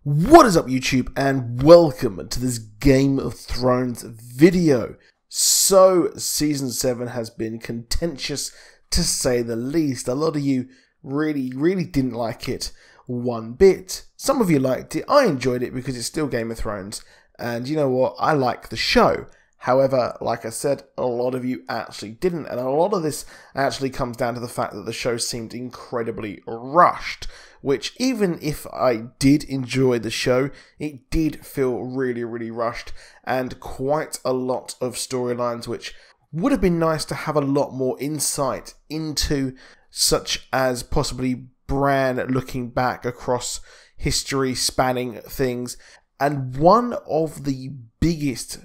What is up YouTube, and welcome to this Game of Thrones video. So Season 7 has been contentious to say the least. A lot of you really didn't like it one bit. Some of you liked it. I enjoyed it because it's still Game of Thrones, and you know what, I like the show. However, like I said, a lot of you actually didn't, and a lot of this actually comes down to the fact that the show seemed incredibly rushed, which even if I did enjoy the show, it did feel really rushed, and quite a lot of storylines which would have been nice to have a lot more insight into, such as possibly Bran looking back across history, spanning things. And one of the biggest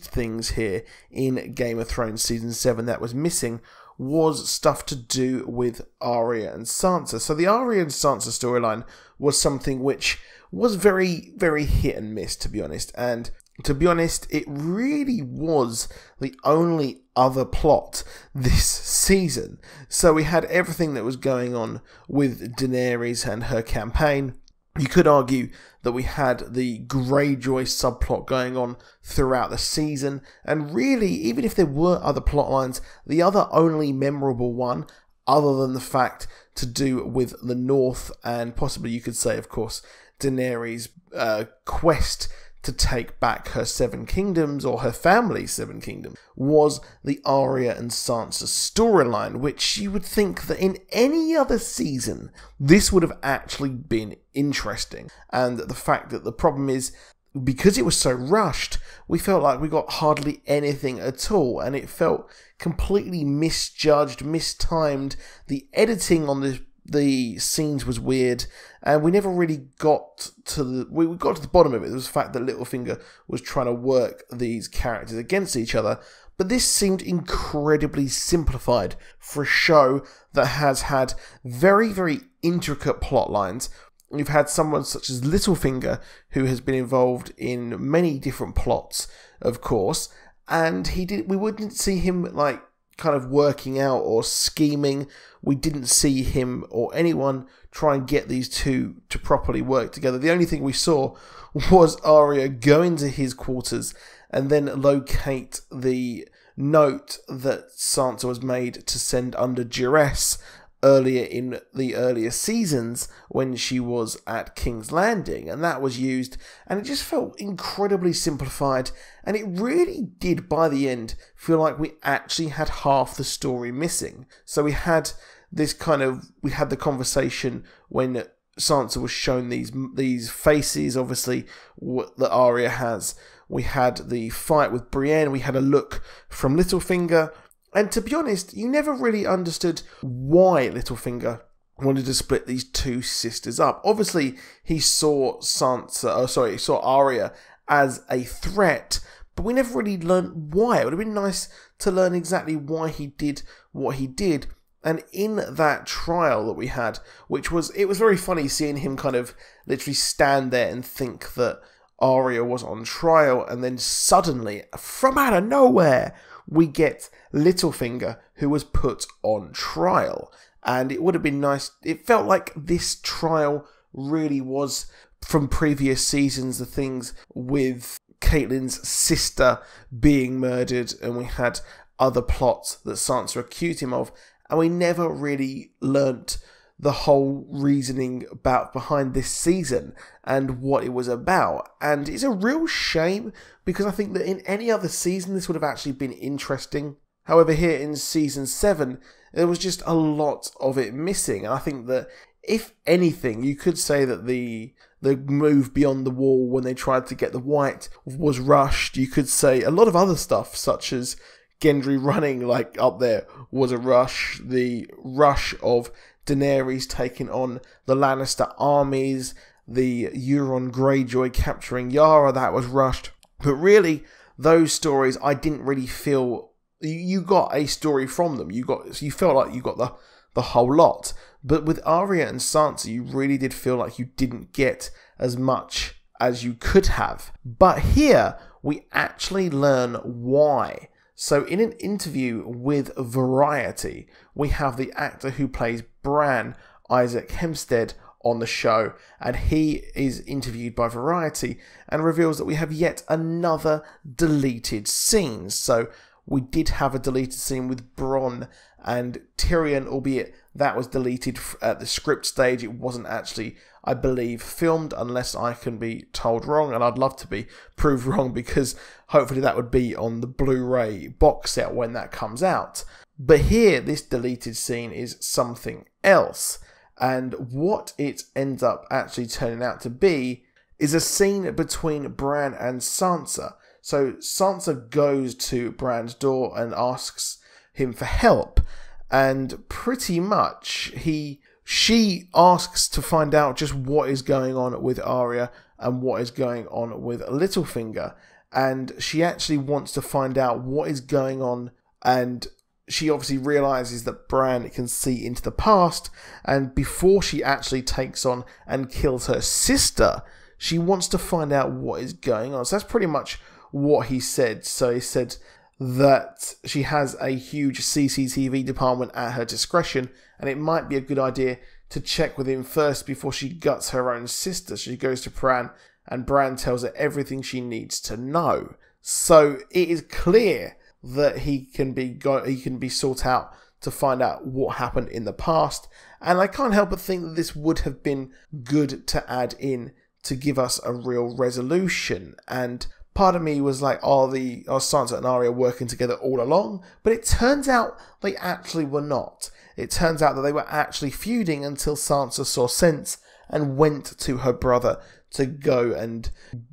things here in Game of Thrones Season 7 that was missing was stuff to do with Arya and Sansa. So the Arya and Sansa storyline was something which was very hit and miss, to be honest. And to be honest, it really was the only other plot this season. So we had everything that was going on with Daenerys and her campaign. You could argue that we had the Greyjoy subplot going on throughout the season, and really, even if there were other plot lines, the other only memorable one, other than the fact to do with the North, and possibly you could say, of course, Daenerys' quest to take back her 7 kingdoms, or her family's 7 kingdoms, was the Arya and Sansa storyline, which you would think that in any other season, this would have actually been interesting. And the fact that the problem is, because it was so rushed, we felt like we got hardly anything at all, and it felt completely misjudged, mistimed. The editing on the scenes was weird, and we never really got to the bottom of it. There was the fact that Littlefinger was trying to work these characters against each other, but this seemed incredibly simplified for a show that has had very intricate plot lines. You've had someone such as Littlefinger, who has been involved in many different plots, of course, and we wouldn't see him like kind of working out or scheming. We didn't see him or anyone try and get these two to properly work together. The only thing we saw was Arya go into his quarters and then locate the note that Sansa was made to send under duress earlier in the earlier seasons when she was at King's Landing, and that was used, and it just felt incredibly simplified, and it really did by the end feel like we actually had half the story missing. So we had the conversation when Sansa was shown these faces, obviously, that Arya has. We had the fight with Brienne, we had a look from Littlefinger. And to be honest, you never really understood why Littlefinger wanted to split these two sisters up. Obviously, he saw Arya as a threat, but we never really learned why. It would have been nice to learn exactly why he did what he did. And in that trial that we had, it was very funny seeing him kind of literally stand there and think that Arya was on trial, and then suddenly, from out of nowhere, we get Littlefinger, who was put on trial. And it would have been nice. It felt like this trial really was from previous seasons, the things with Caitlyn's sister being murdered, and we had other plots that Sansa accused him of, and we never really learnt the whole reasoning behind this season and what it was about. And it's a real shame, because I think that in any other season this would have actually been interesting. However, here in Season 7, there was just a lot of it missing. And I think that, if anything, you could say that the move beyond the wall when they tried to get the White was rushed. You could say a lot of other stuff, such as Gendry running like up there, was a rush. The rush of Daenerys taking on the Lannister armies, the Euron Greyjoy capturing Yara, that was rushed. But really, those stories, I didn't really feel you got a story from them. You felt like you got the whole lot. But with Arya and Sansa, you really did feel like you didn't get as much as you could have. But here, we actually learn why. So in an interview with Variety, we have the actor who plays Bran, Isaac Hempstead, on the show, and he is interviewed by Variety and reveals that we have yet another deleted scene. So we did have a deleted scene with Bronn and Tyrion, albeit that was deleted at the script stage. It wasn't actually, I believe, filmed, unless I can be told wrong, and I'd love to be proved wrong, because hopefully that would be on the Blu-ray box set when that comes out. But here, this deleted scene is something else, and what it ends up actually turning out to be is a scene between Bran and Sansa. So Sansa goes to Bran's door and asks him for help, and pretty much she asks to find out just what is going on with Arya and what is going on with Littlefinger, and she actually wants to find out what is going on, and she obviously realizes that Bran can see into the past, and before she actually takes on and kills her sister, she wants to find out what is going on. So that's pretty much what he said. So he said that she has a huge CCTV department at her discretion, and it might be a good idea to check with him first before she guts her own sister. She goes to Bran, and Bran tells her everything she needs to know. So it is clear that he can be sought out to find out what happened in the past, and I can't help but think that this would have been good to add in to give us a real resolution. And part of me was like, are Sansa and Arya working together all along? But it turns out they actually were not. It turns out that they were actually feuding until Sansa saw sense and went to her brother to go and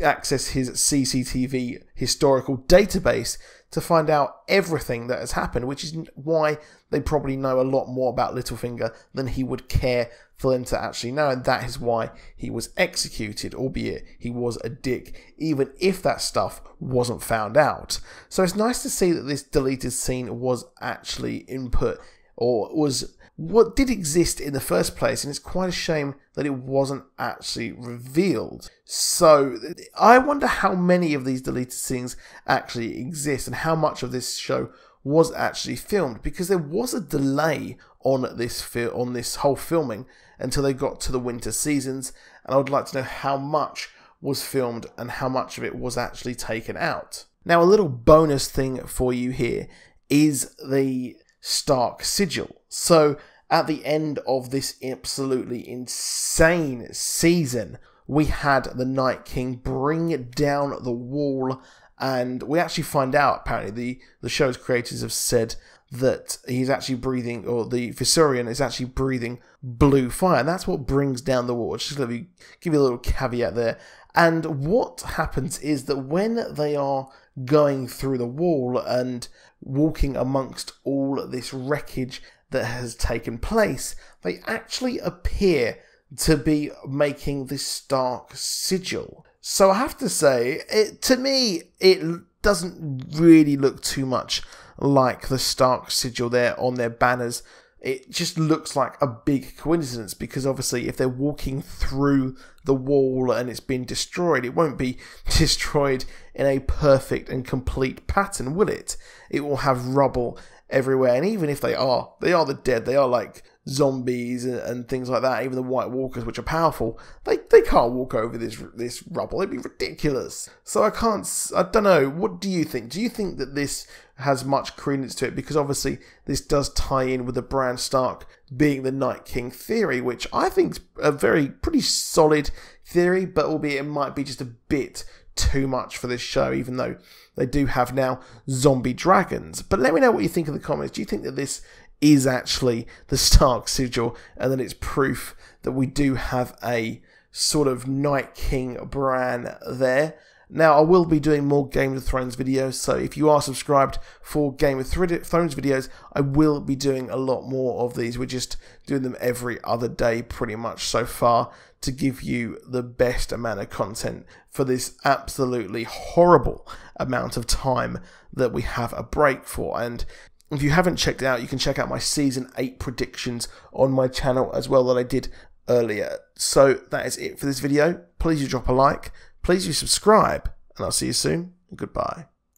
access his CCTV historical database to find out everything that has happened, which is why they probably know a lot more about Littlefinger than he would care for them to actually know, and that is why he was executed, albeit he was a dick, even if that stuff wasn't found out. So it's nice to see that this deleted scene was actually input, or was what did exist in the first place, and it's quite a shame that it wasn't actually revealed. So I wonder how many of these deleted scenes actually exist, and how much of this show was actually filmed, because there was a delay on this whole filming until they got to the winter seasons, and I would like to know how much was filmed and how much of it was actually taken out. Now, a little bonus thing for you here is the Stark sigil. So at the end of this absolutely insane season, we had the Night King bring down the wall, and we actually find out, apparently the show's creators have said that he's actually breathing, or the Viserion is actually breathing blue fire, and that's what brings down the wall. Just let me give you a little caveat there. And what happens is that when they are going through the wall and walking amongst all this wreckage that has taken place, they actually appear to be making this Stark sigil. So I have to say, to me, it doesn't really look too much like the Stark sigil there on their banners. It just looks like a big coincidence, because obviously if they're walking through the wall and it's been destroyed, it won't be destroyed in a perfect and complete pattern, will it? It will have rubble everywhere, and even if they are the dead, they are like zombies and things like that. Even the White Walkers, which are powerful, they can't walk over this rubble. It'd be ridiculous. So I don't know. What do you think? Do you think that this has much credence to it? Because obviously this does tie in with the Bran Stark being the Night King theory, which I think is a pretty solid theory, but albeit it might be just a bit too much for this show, even though they do have now zombie dragons. But let me know what you think in the comments. Do you think that this is actually the Stark sigil, and that it's proof that we do have a sort of Night King Bran there? Now, I will be doing more Game of Thrones videos, so if you are subscribed for Game of Thrones videos, I will be doing a lot more of these. We're just doing them every other day pretty much so far, to give you the best amount of content for this absolutely horrible amount of time that we have a break for. And if you haven't checked it out, you can check out my Season 8 predictions on my channel as well that I did earlier. So that is it for this video. Please do drop a like, please do subscribe, and I'll see you soon. Goodbye.